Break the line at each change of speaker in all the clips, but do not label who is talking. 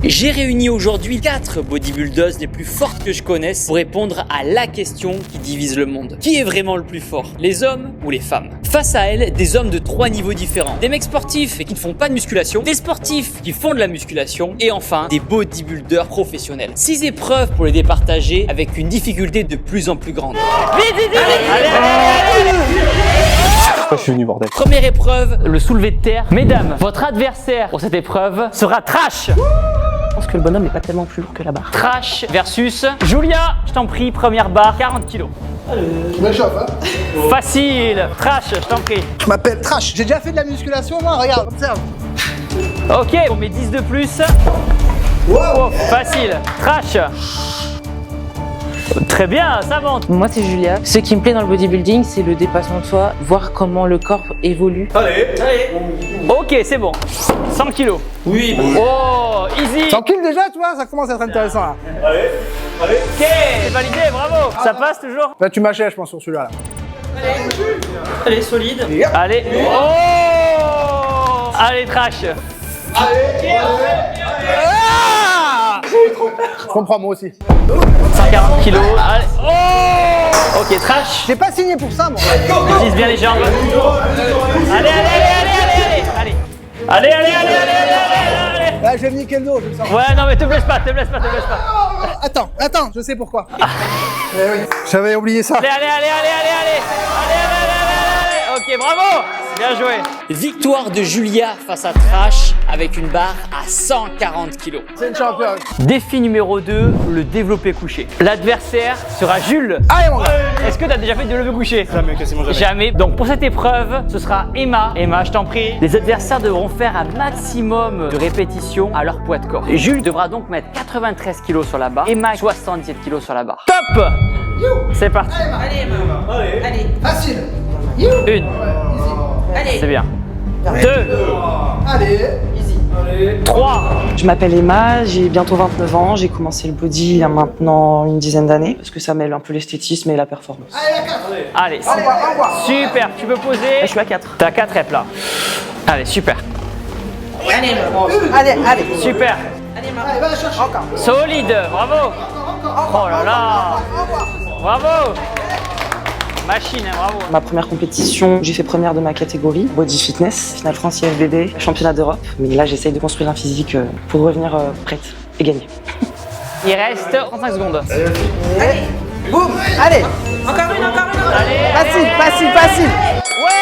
J'ai réuni aujourd'hui 4 bodybuilders les plus fortes que je connaisse pour répondre à la question qui divise le monde. Qui est vraiment le plus fort, les hommes ou les femmes? Face à elles, des hommes de 3 niveaux différents. Des mecs sportifs et qui ne font pas de musculation, des sportifs qui font de la musculation et enfin des bodybuilders professionnels. 6 épreuves pour les départager avec une difficulté de plus en plus grande. Vite, vite, vite, allez.
Pourquoi je suis venu, bordel?
Première épreuve, le soulevé de terre. Mesdames, votre adversaire pour cette épreuve sera Trash.
Je pense que le bonhomme n'est pas tellement plus lourd que la barre.
Trash versus Julia, je t'en prie, première barre, 40 kilos.
Je m'échauffe, hein.
Facile. Trash, je t'en prie.
Je m'appelle Trash. J'ai déjà fait de la musculation, moi, regarde, observe.
Ok, on met 10 de plus.
Wow.
Oh, facile. Trash. Très bien, ça monte.
Moi, c'est Julia. Ce qui me plaît dans le bodybuilding, c'est le dépassement de soi, voir comment le corps évolue.
Allez. Ok, c'est bon. 100 kilos. Oui. Oh, easy.
Tranquille déjà, tu vois, ça commence à être intéressant là.
Ok, c'est validé, bravo. Ça passe toujours?
Là, tu m'achètes, je pense, sur celui-là.
Allez, solide. Allez. Oh. Allez, Trash.
Je comprends, moi aussi.
140 kilos. Allez. Oh. Ok, Trash.
J'ai pas signé pour ça, moi.
Utilise bien les jambes. Allez.
Là, je vais me niquer le dos, je le sens.
Ouais, non, mais te blesse pas.
Attends, je sais pourquoi. Eh oui, j'avais oublié ça.
Allez. Ok, bravo. Bien joué. Victoire de Julia face à Trash avec une barre à 140 kg.
C'est une championne.
Défi numéro 2, le développé couché. L'adversaire sera Jules.
Allez, mon gars.
Est-ce que tu as déjà fait du développé couché?
Jamais, quasiment jamais.
Jamais. Donc pour cette épreuve, ce sera Emma. Emma, je t'en prie. Les adversaires devront faire un maximum de répétitions à leur poids de corps. Et Jules devra donc mettre 93 kg sur la barre. Emma, 77 kg sur la barre. Top. C'est parti.
Allez, Emma. Allez.
Facile.
Une.
Allez.
C'est bien. 2.
Allez.
3.
Je m'appelle Emma, j'ai bientôt 29 ans, j'ai commencé le body il y a maintenant une dizaine d'années parce que ça mêle un peu l'esthétisme et la performance.
Allez, super, tu peux poser.
Je suis à 4.
T'as 4 reps là. Allez, super.
Allez, Emma.
Allez.
Super.
Allez, Emma.
Allez, va la chercher. Encore.
Solide, bravo. Oh là là. Bravo. Machine, hein, bravo.
Ma première compétition, j'ai fait première de ma catégorie, body fitness, finale France IFBB, championnat d'Europe. Mais là, j'essaye de construire un physique pour revenir prête et gagner.
Il reste 35 secondes.
Allez. Boum. Allez.
Encore une.
Allez.
Facile.
Ouais,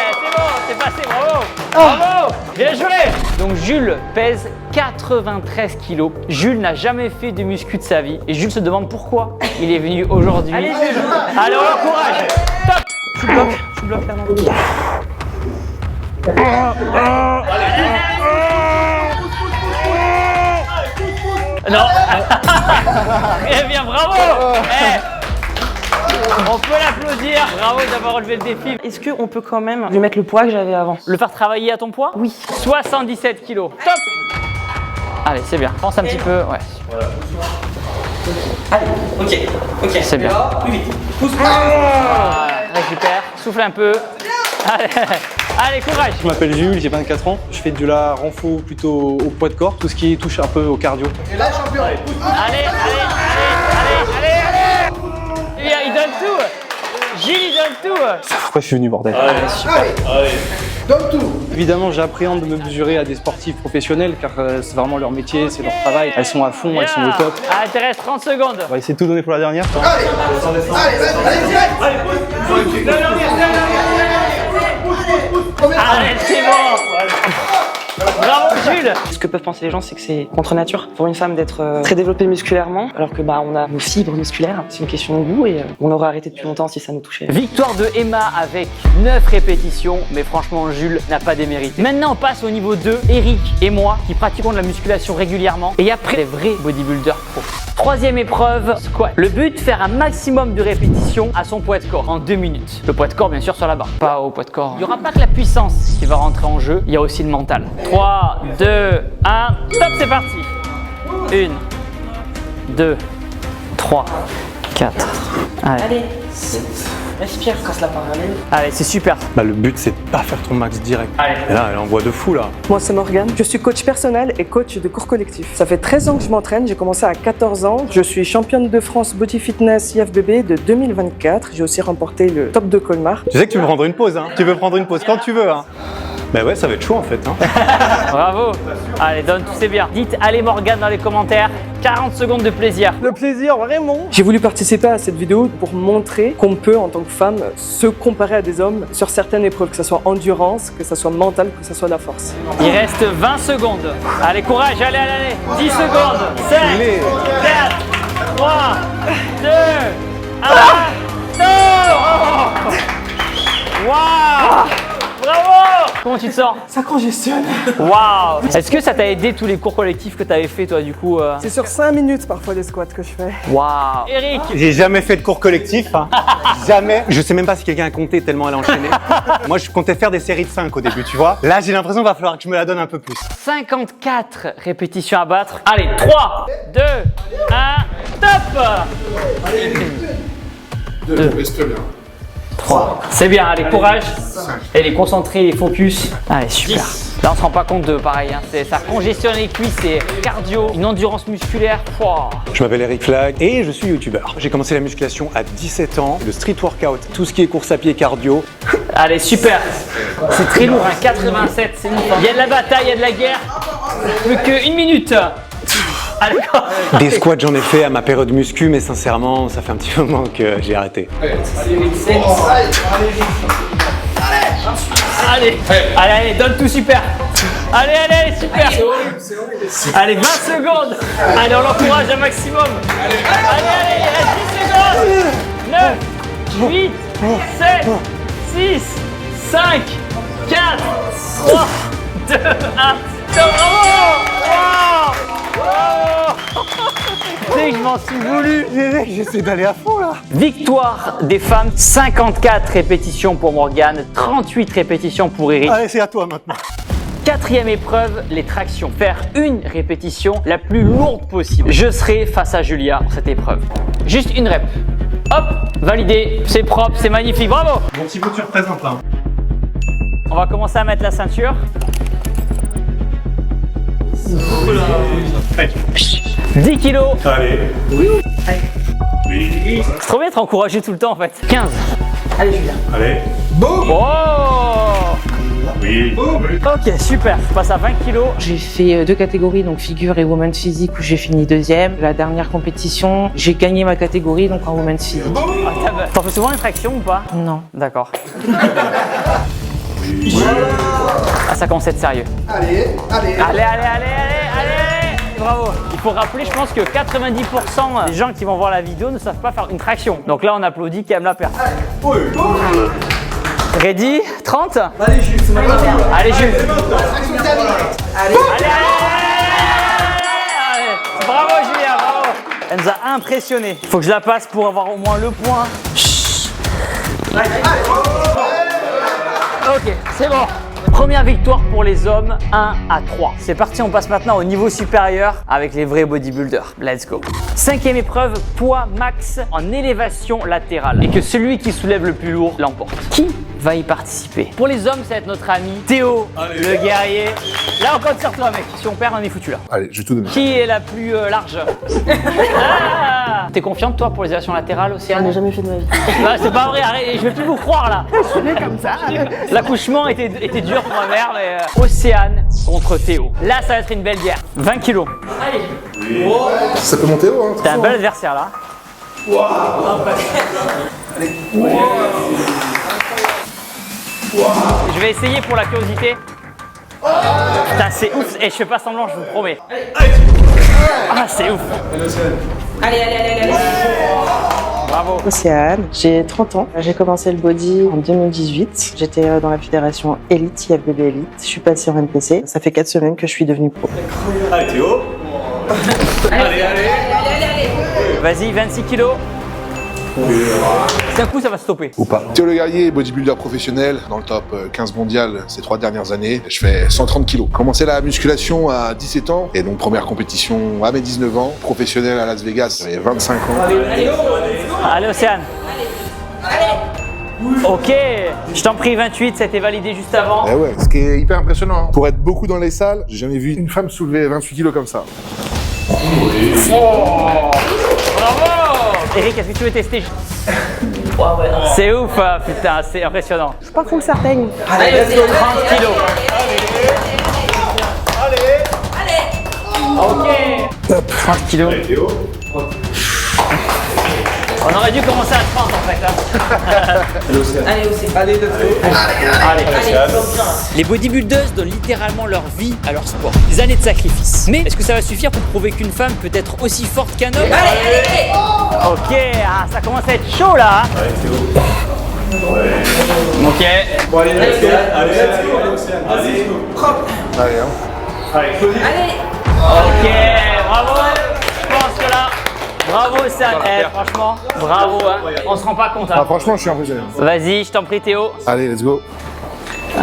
c'est bon, c'est passé, bravo. Bravo. Bien joué. Donc Jules pèse 93 kilos. Jules n'a jamais fait de muscu de sa vie. Et Jules se demande pourquoi il est venu aujourd'hui. Allez, on l'encourage. Top.
Je bloque la main.
Non. Eh bien, bravo. On peut l'applaudir. Bravo d'avoir relevé le défi.
Est-ce qu'on peut quand même lui mettre le poids que j'avais avant?
Le faire travailler à ton poids?
Oui.
77 kilos. Top. Allez, c'est bien. Pense un petit peu. Ouais.
Allez, ok.
C'est bien.
Plus vite. Pousse.
Voilà, récupère. Souffle un peu. Allez, courage.
Je m'appelle Jules, j'ai 24 ans. Je fais de la renfo plutôt au poids de corps, tout ce qui touche un peu au cardio.
Et là, champion.
Allez. Il donne tout. Gilles, il donne tout.
Pourquoi je suis venu, bordel?
Allez. Donne tout.
Évidemment, j'appréhende de me mesurer à des sportifs professionnels car c'est vraiment leur métier, c'est leur travail. Elles sont à fond, elles sont au top.
Ah, il te reste 30 secondes.
On va essayer de tout donner pour la dernière.
Allez,
Allez, c'est bon. Bravo, Jules.
Ce que peuvent penser les gens, c'est que c'est contre nature pour une femme d'être très développée musculairement, alors que on a nos fibres musculaires. C'est une question de goût et on aurait arrêté depuis longtemps si ça nous touchait.
Victoire de Emma avec 9 répétitions, mais franchement Jules n'a pas démérité. Maintenant on passe au niveau 2, Eric et moi qui pratiquons de la musculation régulièrement et après les vrais bodybuilders pro. Troisième épreuve, squat. Le but, faire un maximum de répétitions à son poids de corps en 2 minutes. Le poids de corps bien sûr sur la barre, pas au poids de corps. Il n'y aura pas que la puissance qui va rentrer en jeu, il y a aussi le mental. 3, 2, 1, top, c'est parti. 1, 2, 3, 4, allez.
Respire, casse la parallèle.
Allez, c'est super.
Bah, le but, c'est de pas faire ton max direct.
Allez.
Et là, elle envoie de fou, là.
Moi, c'est Morgane. Je suis coach personnel et coach de cours collectifs. Ça fait 13 ans que je m'entraîne. J'ai commencé à 14 ans. Je suis championne de France Body Fitness IFBB de 2024. J'ai aussi remporté le top de Colmar.
Tu sais que tu peux prendre une pause, hein. Tu peux prendre une pause quand tu veux, hein. Bah ouais, ça va être chaud, en fait, hein.
Bravo. Allez, donne tous ces biens. Dites allez Morgane dans les commentaires. 40 secondes de plaisir.
Le plaisir, vraiment. J'ai voulu participer à cette vidéo pour montrer qu'on peut, en tant que femme, se comparer à des hommes sur certaines épreuves, que ce soit endurance, que ce soit mental, que ce soit la force.
Il reste 20 secondes. Allez, courage, allez, allez, allez. 10 secondes. 5, 4, 3, 2, 1. Stop. Waouh. Bravo. Comment tu te sens?
Ça congestionne.
Waouh. Est-ce que ça t'a aidé tous les cours collectifs que tu avais fait toi du coup
C'est sur 5 minutes parfois les squats que je fais.
Waouh. Eric.
J'ai jamais fait de cours collectif, hein. Jamais. Je sais même pas si quelqu'un a compté tellement elle a enchaîné. Moi, je comptais faire des séries de 5 au début, tu vois. Là, j'ai l'impression qu'il va falloir que je me la donne un peu plus.
54 répétitions à battre. Allez, 3, 2, 1, top. 3. C'est bien, allez, courage. Elle est concentrée, elle est focus. Allez, super. Là, on se rend pas compte de pareil, hein. Ça congestionne les cuisses, c'est cardio, une endurance musculaire. Pouah.
Je m'appelle Eric Flag et je suis youtubeur. J'ai commencé la musculation à 17 ans, le street workout, tout ce qui est course à pied, cardio.
Allez, super. C'est très lourd, hein. 87, c'est ouf. Il y a de la bataille, il y a de la guerre. Plus qu'une minute. Allez,
Des squats, j'en ai fait à ma période muscu, mais sincèrement, ça fait un petit moment que j'ai arrêté.
Allez, allez, allez, donne tout super. Allez, allez, super. Allez, 20 secondes. Allez, on l'encourage un maximum. Allez, allez, il reste 10 secondes. 9, 8, 7, 6, 5, 4, 3, 2, 1. Bravo. Tu sais que je m'en suis voulu.
J'essaie d'aller à fond là.
Victoire des femmes, 54 répétitions pour Morgane, 38 répétitions pour Eric.
Allez, c'est à toi maintenant.
Quatrième épreuve, les tractions. Faire une répétition la plus lourde possible. Je serai face à Julia pour cette épreuve. Juste une rep. Hop, validé, c'est propre, c'est magnifique, bravo.
Bon, Thibaut, tu représentes là.
On va commencer à mettre la ceinture. 10 kilos.
Allez.
C'est trop bien d'être encouragé tout le temps en fait. 15.
Allez, Julien.
Allez.
Oh.
Oui.
Ok, super. Je passe à 20 kilos.
J'ai fait 2 catégories, donc figure et women's physique, où j'ai fini 2e. La dernière compétition, j'ai gagné ma catégorie, donc en women's physique.
T'en fais souvent les tractions ou pas?
Non.
D'accord. Ah, ça commence à être sérieux.
Allez.
Allez. Bravo. Il faut rappeler, je pense que 90% des gens qui vont voir la vidéo ne savent pas faire une traction. Donc là, on applaudit qui aime la perte. Ready? 30?
Allez, Jules, c'est ma partie.
Allez, Jules.
Allez.
Allez. Bravo, Julia, bravo. Elle nous a impressionnés. Il faut que je la passe pour avoir au moins le point. Ok, c'est bon. Première victoire pour les hommes, 1 à 3. C'est parti, on passe maintenant au niveau supérieur avec les vrais bodybuilders. Let's go. 5e épreuve, poids max en élévation latérale. Et que celui qui soulève le plus lourd l'emporte. Qui va y participer? Pour les hommes, ça va être notre ami Théo, le guerrier. Là, on compte sur toi, mec. Si on perd, on est foutu là.
Allez, je vais tout donner.
Qui est la plus large? Ah. T'es confiante, toi, pour les élévations latérales, Océane?
Je n'ai jamais fait de ma vie.
Bah, c'est pas vrai, arrête, je vais plus vous croire là. Je suis né comme ça. L'accouchement était dur pour ma mère, mais Océane contre Théo. Là, ça va être une belle guerre. 20 kilos. Allez.
Ça peut monter haut, hein.
T'as un bel adversaire là. Je vais essayer pour la curiosité. Putain, c'est ouf. Et je fais pas semblant, je vous promets. Ah, c'est ouf.
Allez.
Bravo.
Océane, j'ai 30 ans. J'ai commencé le body en 2018. J'étais dans la fédération Elite, IFBB Elite. Je suis passée en NPC. Ça fait 4 semaines que je suis devenue pro.
Allez, Théo.
Allez.
Vas-y, 26 kilos. C'est un coup, ça va stopper.
Ou pas. Théo Le Guerrier, bodybuilder professionnel, dans le top 15 mondial ces 3 dernières années. Je fais 130 kilos. Commencé la musculation à 17 ans et donc première compétition à mes 19 ans. Professionnel à Las Vegas, j'avais 25 ans.
Allez, Océane. Ok, je t'en prie, 28, ça a été validé juste avant.
Eh ouais, ce qui est hyper impressionnant. Hein. Pour être beaucoup dans les salles, j'ai jamais vu une femme soulever 28 kilos comme ça.
Eric, est-ce que tu veux tester? C'est ouf, putain, c'est impressionnant.
Je suis pas full certaine.
Allez,
30 kilos. Ok. 30 kilos. On aurait dû commencer à 30 en fait. Hein.
Allez aussi. Allez, let's go.
Allez.
Allez,
Les bodybuilders donnent littéralement leur vie à leur sport. Des années de sacrifice. Mais est-ce que ça va suffire pour prouver qu'une femme peut être aussi forte qu'un homme?
allez.
Ok, ça commence à être chaud là. Ok.
Bon, allez, let's go. Allez,
Allez, hein.
Allez.
Ok, bravo. Je pense que là, bravo ça. Franchement, bravo. Hein. On se rend pas compte.
Ah,
Hein.
franchement, je suis impressionné.
Vas-y, je t'en prie Théo.
Allez, let's go.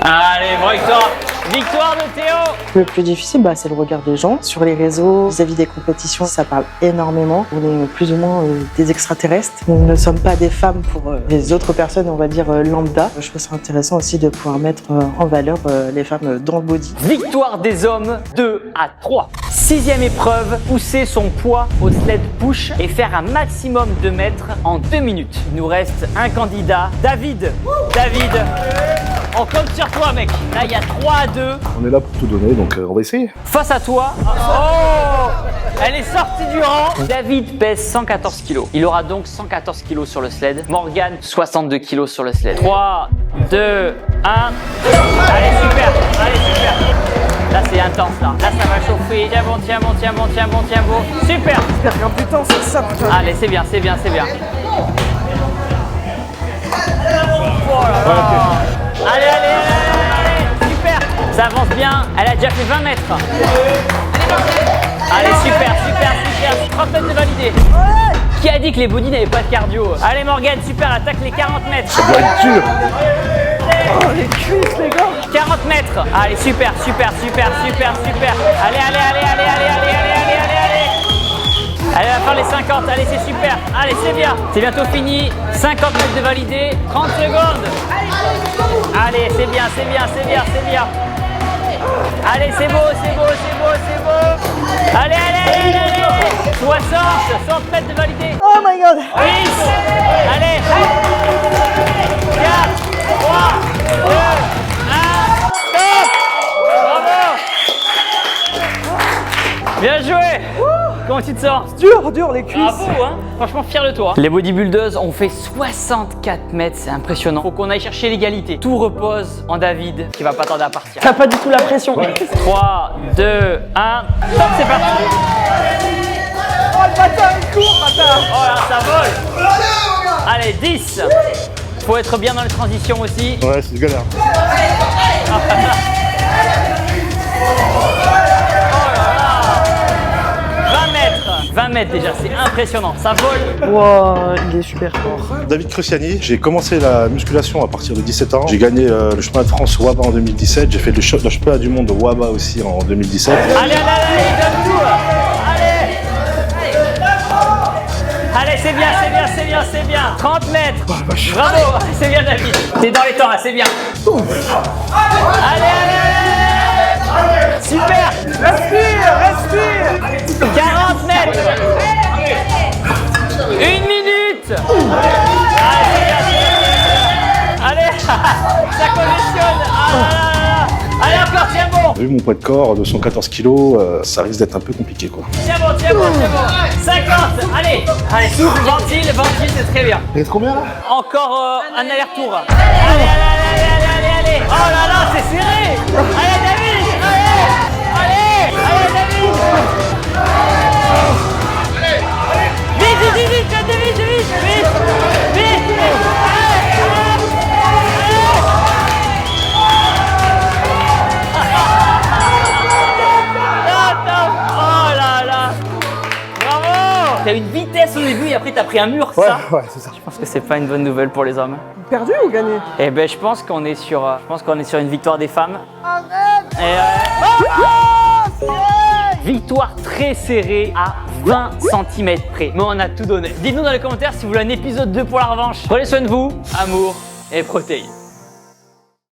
Allez, bon victoire. Victoire de Théo.
Le plus difficile, c'est le regard des gens. Sur les réseaux, vis-à-vis des compétitions, ça parle énormément. On est plus ou moins des extraterrestres. Nous ne sommes pas des femmes pour les autres personnes, on va dire lambda. Je trouve ça intéressant aussi de pouvoir mettre en valeur les femmes dans le body.
Victoire des hommes 2-3. 6e épreuve, pousser son poids au sled push et faire un maximum de mètres en 2 minutes. Il nous reste un candidat, David. David, on compte sur toi mec. Là il y a 3-2.
On est là pour tout donner, donc on va essayer.
Face à toi, oh, elle est sortie du rang. David pèse 114 kg. Il aura donc 114 kg sur le sled. Morgane, 62 kg sur le sled. 3, 2, 1. Allez, super. Allez, super. Là, c'est intense, là. Là, ça va chauffer. Tiens bon, tiens bon, tiens bon, tiens bon, tiens bon. Super.
J'espère qu'un putain, c'est ça, putain.
Allez, c'est bien, c'est bien, c'est bien. Oh là là. Allez, allez, allez. Super. Ça avance bien. Elle a déjà fait 20 mètres. Allez, super, super, super. 30 mètres de validé. Qui a dit que les bodys n'avaient pas de cardio? Allez, Morgane, super, attaque les 40 mètres.
Ça doit être dur.
Oh, les cuisses, les gars.
40 mètres. Allez, super, super, super, super, super. Allez, allez, allez, allez, allez, allez, allez, allez, allez, allez. Allez, on va faire les 50. Allez, c'est super. Allez, c'est bien. C'est bientôt fini. 50 mètres de validé. 30 secondes. Allez, c'est bien, c'est bien, c'est bien, c'est bien. Allez, c'est beau, c'est beau, c'est beau, c'est beau. Allez, allez, allez, allez, allez. 60 mètres de validé.
Oh my god.
10. Allez. 4, 3, 2, 1. Stop. Bravo. Bien joué. Comment tu te sens?
Dur, les cuisses.
Bravo, hein. Franchement fier de toi. Les bodybuilders ont fait 64 mètres, c'est impressionnant. Faut qu'on aille chercher l'égalité. Tout repose en David qui va pas tarder à partir.
T'as pas du tout la pression.
3, 2, 1, stop, c'est parti.
Oh, le bâtard, il court, bâtard.
Oh là, ça vole. Allez, 10. Faut être bien dans les transitions aussi.
Ouais, c'est galère.
20 mètres déjà, c'est impressionnant, ça vole.
Wow, il est super fort.
David Cruciani, j'ai commencé la musculation à partir de 17 ans. J'ai gagné le championnat de France WABA en 2017. J'ai fait le championnat du monde WABA aussi en 2017.
Allez, allez, allez, donne tout. Allez. Allez, c'est bien, c'est bien, c'est bien, c'est bien. 30 mètres. Bravo, c'est bien David. T'es dans les temps là, c'est bien. Allez, allez, allez. Super.
Respire.
40 mètres. 1 minute. Allez, ça congestionne. Ah là là là. Allez, encore, tiens bon.
Vu mon poids de corps de 114 kg, ça risque d'être un peu compliqué quoi.
Tiens bon, tiens bon, tiens bon. 50. Allez, allez, souffle, ventile, c'est très bien.
Il reste combien là?
Encore un aller-retour. Allez, allez, allez, allez, allez. Oh là là, c'est serré. Allez, David. Allez, allez, David. Vite, vite, vite, vite, vite, vite, vite. Oh là là. Bravo. T'as eu une vitesse au début et après t'as pris un mur,
Ouais,
ça?
ouais, c'est ça.
Je pense que c'est pas une bonne nouvelle pour les hommes.
Perdu ou gagné?
Eh ben, je pense qu'on est sur une victoire des femmes. Victoire très serrée à 20 cm près. Mais on a tout donné. Dites-nous dans les commentaires si vous voulez un épisode 2 pour la revanche. Prenez soin de vous. Amour. et protéines.